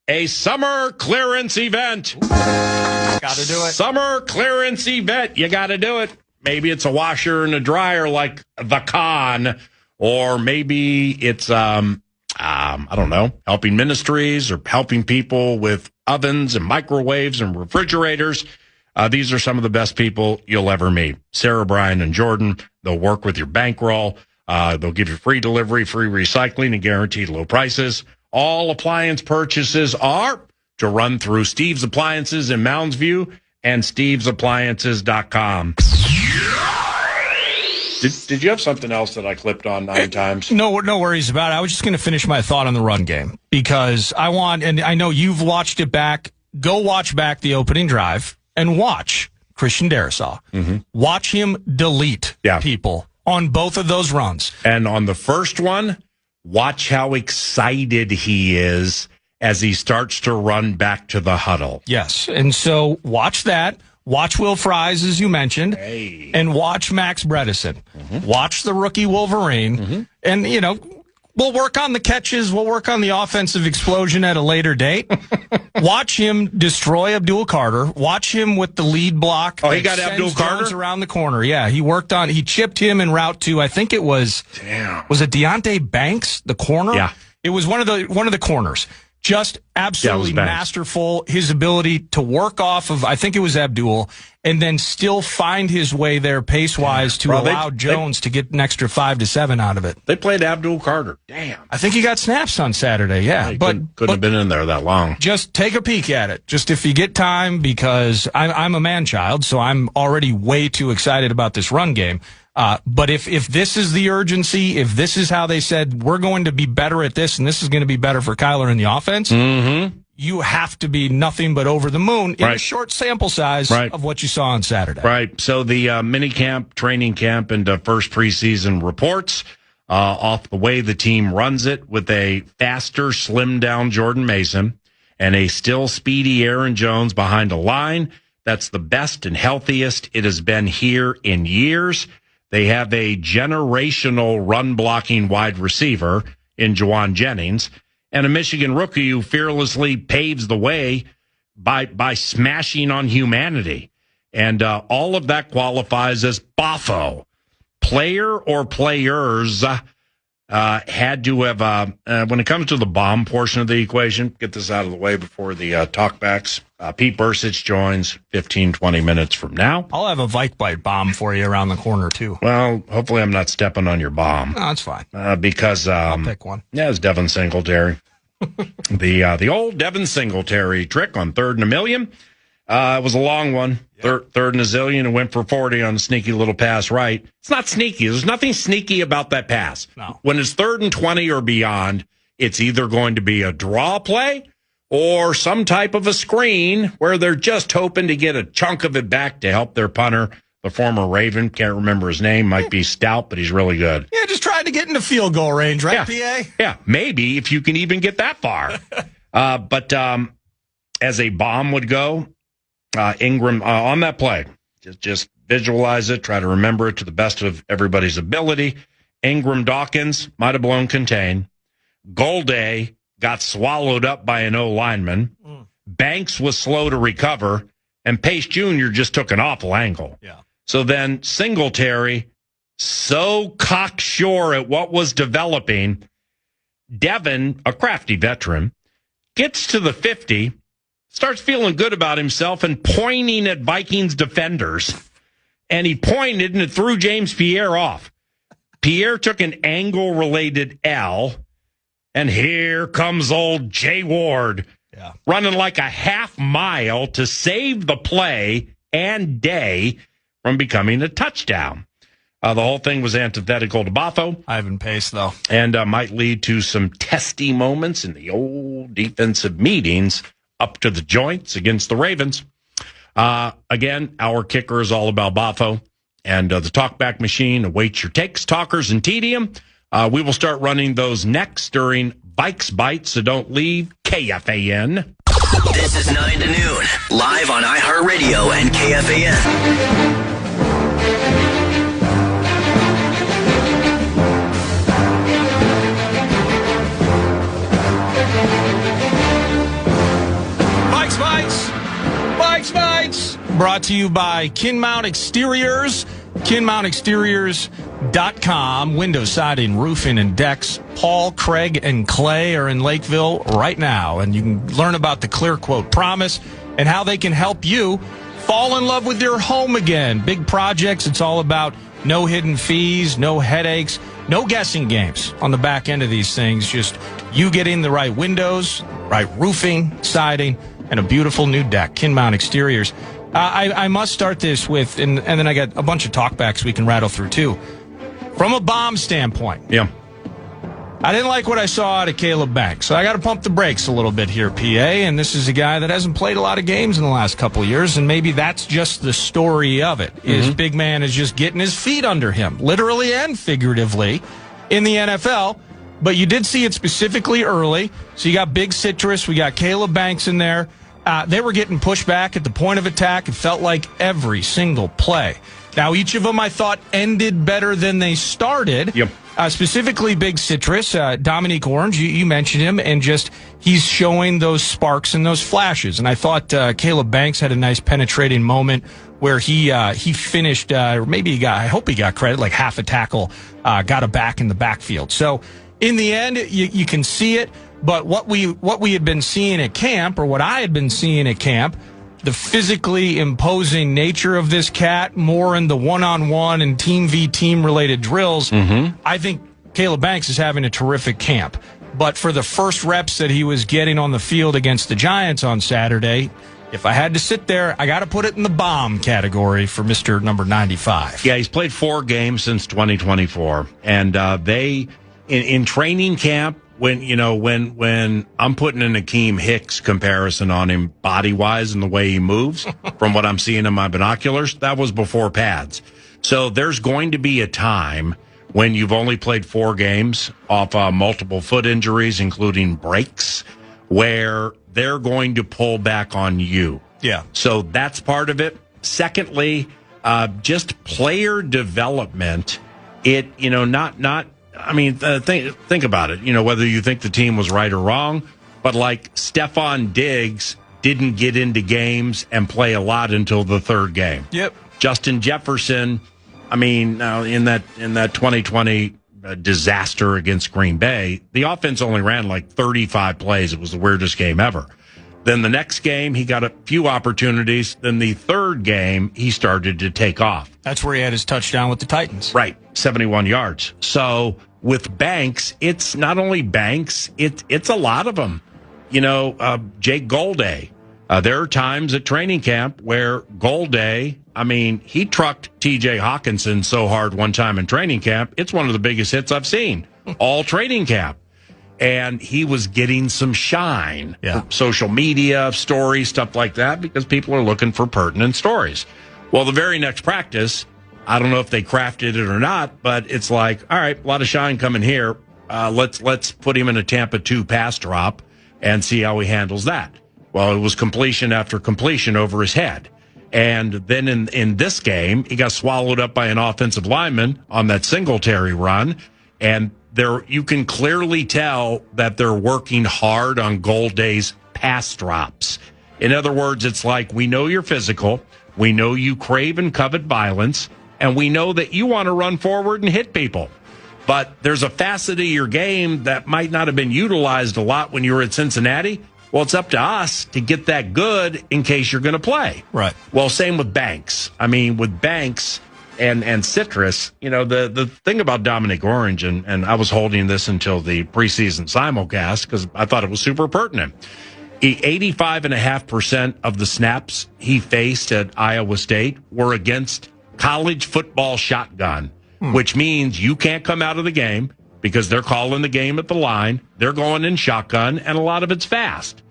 a summer clearance event. Got to do it. Summer clearance event. You got to do it. Maybe it's a washer and a dryer like the Con, or maybe it's I don't know, helping ministries or helping people with ovens and microwaves and refrigerators. These are some of the best people you'll ever meet. Sarah, Brian, and Jordan. They'll work with your bankroll. They'll give you free delivery, free recycling, and guaranteed low prices. All appliance purchases are to run through Steve's Appliances in Mounds View and stevesappliances.com. Did you have something else that I clipped on 9 times? No worries about it. I was just going to finish my thought on the run game because and I know you've watched it back. Go watch back the opening drive and watch Christian Darrisaw. Mm-hmm. Watch him delete people on both of those runs. And on the first one, watch how excited he is as he starts to run back to the huddle. Yes. And so watch that. Watch Will Fries, as you mentioned, and watch Max Bredesen. Mm-hmm. Watch the rookie Wolverine. Mm-hmm. And, we'll work on the catches. We'll work on the offensive explosion at a later date. Watch him destroy Abdul Carter. Watch him with the lead block. Oh, he got Abdul Carter? Around the corner. Yeah, he chipped him en route to, I think it was, was it Deonte Banks, the corner? Yeah. It was one of the corners. just absolutely masterful. His ability to work off of, I think it was Abdul, and then still find his way there pace-wise to allow Jones to get an extra 5 to 7 out of it. They played Abdul Carter. Damn. I think he got snaps on Saturday, yeah. But couldn't have been in there that long. Just take a peek at it. Just if you get time, because I'm a man-child, so I'm already way too excited about this run game. But if this is the urgency, if this is how they said, we're going to be better at this, and this is going to be better for Kyler in the offense, you have to be nothing but over the moon in a short sample size of what you saw on Saturday. Right. So the mini camp, training camp, and first preseason reports off the way the team runs it with a faster, slimmed-down Jordan Mason and a still speedy Aaron Jones behind a line that's the best and healthiest it has been here in years. They have a generational run-blocking wide receiver in Juwan Jennings and a Michigan rookie who fearlessly paves the way by smashing on humanity. And all of that qualifies as boffo. Player or players had to have, when it comes to the bomb portion of the equation, get this out of the way before the talkbacks. Pete Bursich joins 15, 20 minutes from now. I'll have a Vike Bite bomb for you around the corner, too. Well, hopefully I'm not stepping on your bomb. No, that's fine. Because I'll pick one. Yeah, it's Devin Singletary. The old Devin Singletary trick on 3rd and a million. It was a long one. Yep. Third and a zillion, and went for 40 on a sneaky little pass right. It's not sneaky. There's nothing sneaky about that pass. No. When it's 3rd and 20 or beyond, it's either going to be a draw play or some type of a screen where they're just hoping to get a chunk of it back to help their punter, the former Raven. Can't remember his name. Might be Stout, but he's really good. Yeah, just trying to get into field goal range, right, yeah. PA? Yeah, maybe if you can even get that far. But as a bomb would go, Ingram on that play, just visualize it, try to remember it to the best of everybody's ability. Ingram Dawkins might have blown contain. Golday got swallowed up by an O-lineman. Banks was slow to recover, and Pace Jr. just took an awful angle. Yeah. So then Singletary, so cocksure at what was developing, Devin, a crafty veteran, gets to the 50, starts feeling good about himself and pointing at Vikings defenders. And he pointed and it threw James Pierre off. Pierre took an angle-related L, and here comes old Jay Ward running like a half mile to save the play and day from becoming a touchdown. The whole thing was antithetical to Boffo. Ivan Pace, though. And might lead to some testy moments in the old defensive meetings up to the joints against the Ravens. Again, our kicker is all about Boffo. And the talkback machine awaits your takes, talkers, and tedium. We will start running those next during Vikes Bites, so don't leave. KFAN. This is 9 to noon, live on iHeartRadio and KFAN. Vikes Bites, brought to you by Kinmount Exteriors, kinmountexteriors.com. Window siding, roofing, and decks. Paul, Craig, and Clay are in Lakeville right now, and you can learn about the Clear Quote Promise and how they can help you fall in love with your home again. Big projects, it's all about no hidden fees, no headaches, no guessing games on the back end of these things. Just you getting the right windows, right roofing, siding, and a beautiful new deck. Kinmount Exteriors. I must start this with, and then I got a bunch of talkbacks we can rattle through too. From a bomb standpoint. Yeah. I didn't like what I saw out of Caleb Banks, so I got to pump the brakes a little bit here, PA. And this is a guy that hasn't played a lot of games in the last couple of years, and maybe that's just the story of it. Is big man is just getting his feet under him, literally and figuratively, in the NFL. But you did see it specifically early. So you got Big Citrus, we got Caleb Banks in there. They were getting pushed back at the point of attack. It felt like every single play. Now, each of them I thought ended better than they started. Yep. Specifically, Big Citrus, Dominique Orange, you mentioned him, and just he's showing those sparks and those flashes. And I thought Caleb Banks had a nice penetrating moment where he finished, or maybe I hope he got credit, like half a tackle, got a back in the backfield. So in the end, you can see it. But what we had been seeing at camp, or what I had been seeing at camp, the physically imposing nature of this cat, more in the one-on-one and team v team related drills. I think Caleb Banks is having a terrific camp. But for the first reps that he was getting on the field against the Giants on Saturday, if I had to sit there, I got to put it in the bomb category for Mr. number 95. Yeah, he's played 4 games since 2024. And they, in training camp, when I'm putting an Akeem Hicks comparison on him body-wise and the way he moves, from what I'm seeing in my binoculars, that was before pads. So there's going to be a time when you've only played 4 games off multiple foot injuries, including breaks, where they're going to pull back on you. Yeah. So that's part of it. Secondly, just player development. Think about it. Whether you think the team was right or wrong, but like Stephon Diggs didn't get into games and play a lot until the 3rd game. Yep. Justin Jefferson, in that 2020 disaster against Green Bay, the offense only ran like 35 plays. It was the weirdest game ever. Then the next game, he got a few opportunities. Then the 3rd game, he started to take off. That's where he had his touchdown with the Titans. Right, 71 yards. So with Banks, it's not only Banks, it's a lot of them. Jake Golday. There are times at training camp where Golday, he trucked T.J. Hawkinson so hard one time in training camp, it's one of the biggest hits I've seen all training camp. And he was getting some shine. Yeah. Social media, stories, stuff like that, because people are looking for pertinent stories. Well, the very next practice, I don't know if they crafted it or not, but it's like, all right, a lot of shine coming here. Let's put him in a Tampa 2 pass drop and see how he handles that. Well, it was completion after completion over his head. And then in this game, he got swallowed up by an offensive lineman on that Singletary run. And you can clearly tell that they're working hard on Golday's pass drops. In other words, it's like, we know you're physical. We know you crave and covet violence. And we know that you want to run forward and hit people. But there's a facet of your game that might not have been utilized a lot when you were at Cincinnati. Well, it's up to us to get that good in case you're going to play. Right. Well, same with Banks. With Banks and Citrus, the thing about Dominic Orange, and I was holding this until the preseason simulcast because I thought it was super pertinent. 85.5% of the snaps he faced at Iowa State were against college football shotgun, which means you can't come out of the game because they're calling the game at the line. They're going in shotgun, and a lot of it's fast.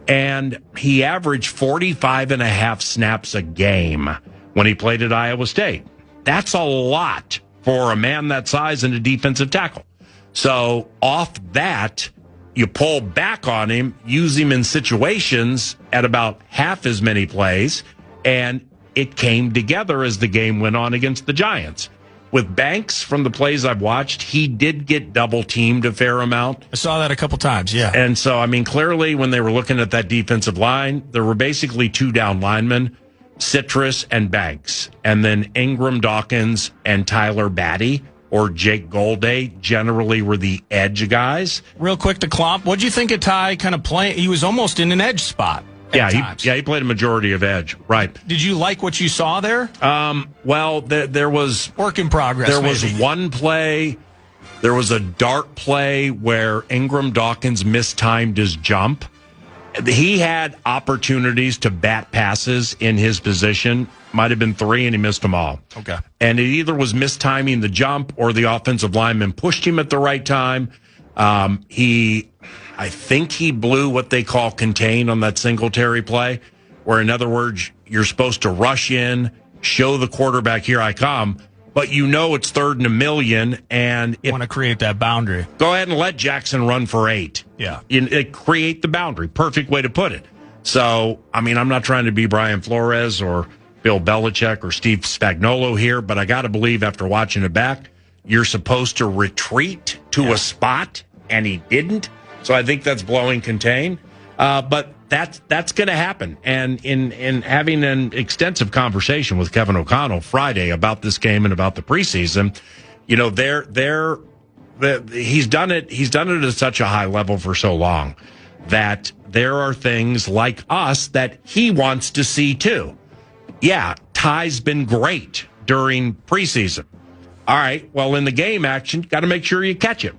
And he averaged 45.5 snaps a game when he played at Iowa State. That's a lot for a man that size and a defensive tackle. So off that, you pull back on him, use him in situations at about half as many plays, and it came together as the game went on against the Giants. With Banks, from the plays I've watched, he did get double-teamed a fair amount. I saw that a couple times, yeah. And so, clearly when they were looking at that defensive line, there were basically 2 down linemen, Citrus and Banks. And then Ingram Dawkins and Tyler Batty or Jake Golday generally were the edge guys. Real quick to Klomp, what'd you think of Ty kind of playing? He was almost in an edge spot. Yeah, he played a majority of edge. Right. Did you like what you saw there? Well, there was work in progress. There was one play. There was a dart play where Ingram Dawkins mistimed his jump. He had opportunities to bat passes in his position. Might have been 3, and he missed them all. Okay. And it either was mistiming the jump or the offensive lineman pushed him at the right time. I think he blew what they call contain on that Singletary play, where, in other words, you're supposed to rush in, show the quarterback, here I come, but it's 3rd and 1,000,000, and you want to create that boundary. Go ahead and let Jackson run for 8. Yeah. Create the boundary. Perfect way to put it. So, I'm not trying to be Brian Flores or Bill Belichick or Steve Spagnuolo here, but I got to believe after watching it back, you're supposed to retreat to a spot, and he didn't. So I think that's blowing contain. But that's going to happen. And in having an extensive conversation with Kevin O'Connell Friday about this game and about the preseason, he's done it at such a high level for so long that there are things like us that he wants to see too. Yeah, Ty's been great during preseason. All right, well, in the game action, got to make sure you catch him.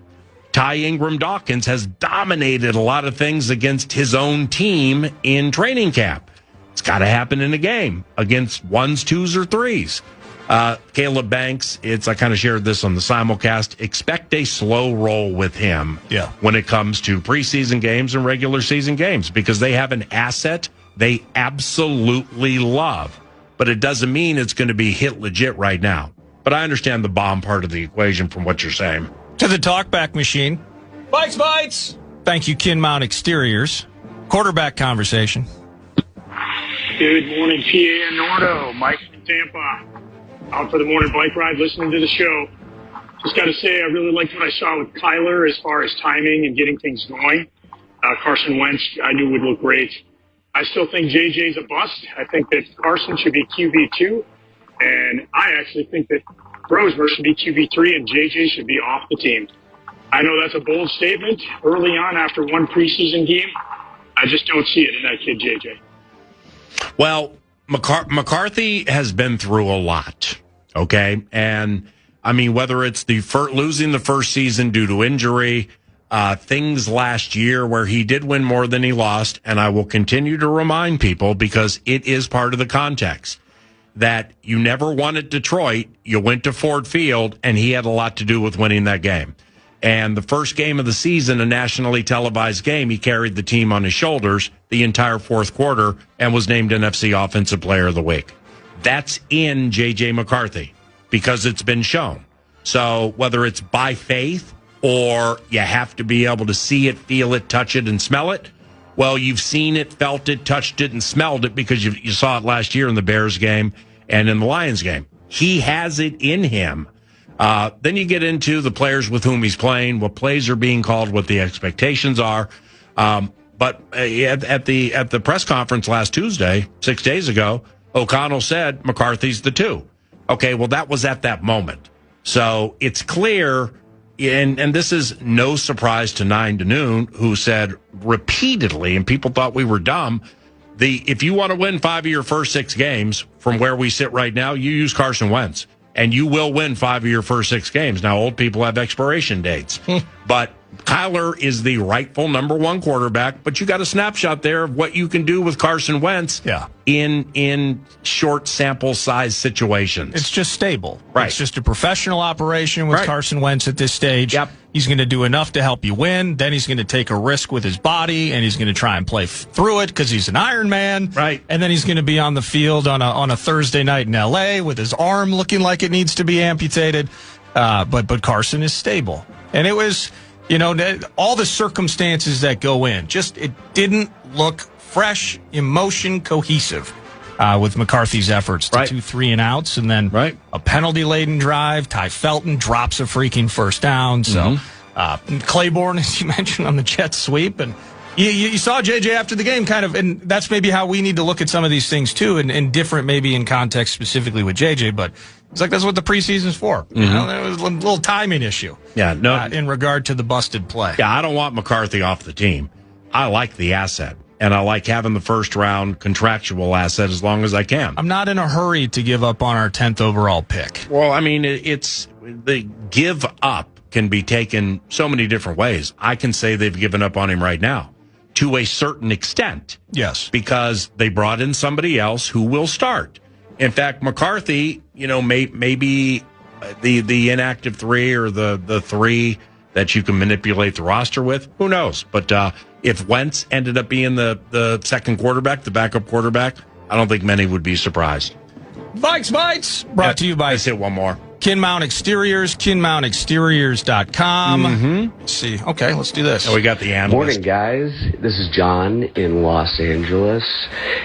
Ty Ingram Dawkins has dominated a lot of things against his own team in training camp. It's got to happen in a game against ones, twos, or threes. Caleb Banks, I kind of shared this on the simulcast. Expect a slow roll with him when it comes to preseason games and regular season games because they have an asset they absolutely love. But it doesn't mean it's going to be hit legit right now. But I understand the bomb part of the equation from what you're saying. To the talkback machine. Bites, bites! Thank you, Kinmount Exteriors. Quarterback conversation. Good morning, PA and Nordo. Mike from Tampa. Out for the morning bike ride, listening to the show. Just got to say, I really liked what I saw with Kyler as far as timing and getting things going. Carson Wentz, I knew would look great. I still think JJ's a bust. I think that Carson should be QB2. And I actually think that Rosemer should be QB3 and JJ should be off the team. I know that's a bold statement early on after one preseason game. I just don't see it in that kid, JJ. Well, McCarthy has been through a lot, okay? And, I mean, whether it's losing the first season due to injury, things last year where he did win more than he lost, and I will continue to remind people because it is part of the context, that you never won at Detroit, you went to Ford Field, and he had a lot to do with winning that game. And the first game of the season, a nationally televised game, he carried the team on his shoulders the entire fourth quarter and was named NFC Offensive Player of the Week. That's in J.J. McCarthy because it's been shown. So whether it's by faith or you have to be able to see it, feel it, touch it, and smell it, well, you've seen it, felt it, touched it, and smelled it because you saw it last year in the Bears game and in the Lions game. He has it in him. Then you get into the players with whom he's playing, what plays are being called, what the expectations are. But at the press conference last Tuesday, 6 days ago, O'Connell said McCarthy's the 2. Okay, well, that was at that moment. So it's clear, and this is no surprise to 9 to Noon, who said repeatedly, and people thought we were dumb, if you want to win 5 of your first 6 games from where we sit right now, you use Carson Wentz. And you will win 5 of your first 6 games. Now, old people have expiration dates. But Kyler is the rightful number 1 quarterback. But you got a snapshot there of what you can do with Carson Wentz in short sample size situations. It's just stable. Right. It's just a professional operation with Carson Wentz at this stage. Yep. He's going to do enough to help you win. Then he's going to take a risk with his body, and he's going to try and play through it because he's an Iron Man. Right. And then he's going to be on the field on a Thursday night in L.A. with his arm looking like it needs to be amputated. But Carson is stable. And it was, all the circumstances that go in. Just it didn't look fresh, emotion, cohesive. With McCarthy's efforts to 2 3-and-outs, and then a penalty-laden drive. Ty Felton drops a freaking first down. So Claiborne, as you mentioned, on the jet sweep. And you saw JJ after the game kind of, and that's maybe how we need to look at some of these things too, and different maybe in context specifically with JJ, but it's like that's what the preseason's for. Mm-hmm. There was a little timing issue in regard to the busted play. Yeah, I don't want McCarthy off the team. I like the asset. And I like having the first round contractual asset as long as I can. I'm not in a hurry to give up on our 10th overall pick. Well, I mean, it's the give up can be taken so many different ways. I can say they've given up on him right now to a certain extent. Yes. Because they brought in somebody else who will start. In fact, McCarthy, maybe the inactive 3 or the 3 that you can manipulate the roster with, who knows? But if Wentz ended up being the second quarterback, the backup quarterback, I don't think many would be surprised. Bites brought to you by Let's hit one more. Kinmount Exteriors, KinmountExteriors.com. Mm-hmm. Let's see. Okay, let's do this. Oh, we got the analyst. Morning, guys. This is John in Los Angeles.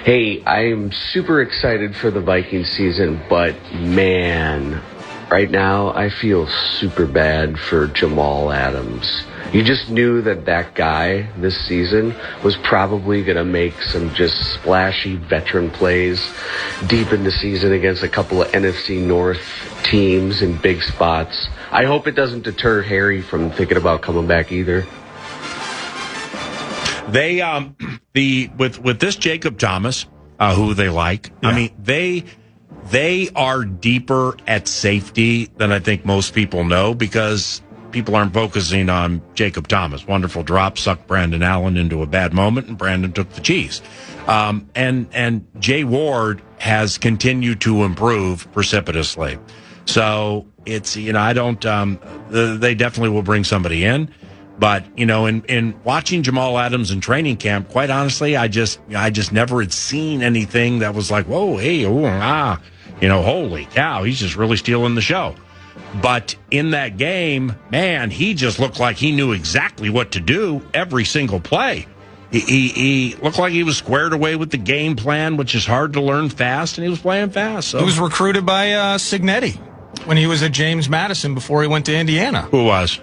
Hey, I am super excited for the Vikings season, but man, Right now, I feel super bad for Jamal Adams. You just knew that guy this season was probably going to make some just splashy veteran plays deep in the season against a couple of NFC North teams in big spots. I hope it doesn't deter Harry from thinking about coming back either. They with this Jacob Thomas, who they like. Yeah. I mean, they are deeper at safety than I think most people know because people aren't focusing on Jacob Thomas. Wonderful drop, sucked Brandon Allen into a bad moment, and Brandon took the cheese. And Jay Ward has continued to improve precipitously. So it's, I don't, they definitely will bring somebody in. But, in watching Jamal Adams in training camp, quite honestly, I just never had seen anything that was like, whoa, hey, holy cow, he's just really stealing the show. But in that game, man, he just looked like he knew exactly what to do every single play. He looked like he was squared away with the game plan, which is hard to learn fast, and he was playing fast. So. He was recruited by Cignetti when he was at James Madison before he went to Indiana. Who was?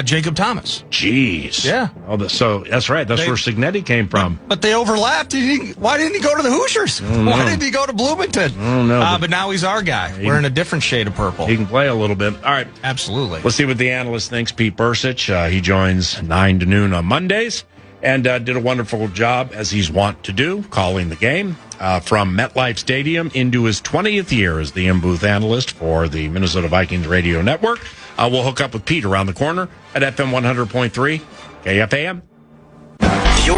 Jacob Thomas. Jeez. Yeah. Oh, so that's right. That's where Cignetti came from. But they overlapped. Why didn't he go to the Hoosiers? Why didn't he go to Bloomington? I don't know. But now he's our guy. We're in a different shade of purple. He can play a little bit. All right. Absolutely. Let's see what the analyst thinks. Pete Bursich. He joins 9 to noon on Mondays and did a wonderful job, as he's wont to do, calling the game from MetLife Stadium into his 20th year as the in-booth analyst for the Minnesota Vikings Radio Network. We'll hook up with Pete around the corner at FM 100.3 KFAN.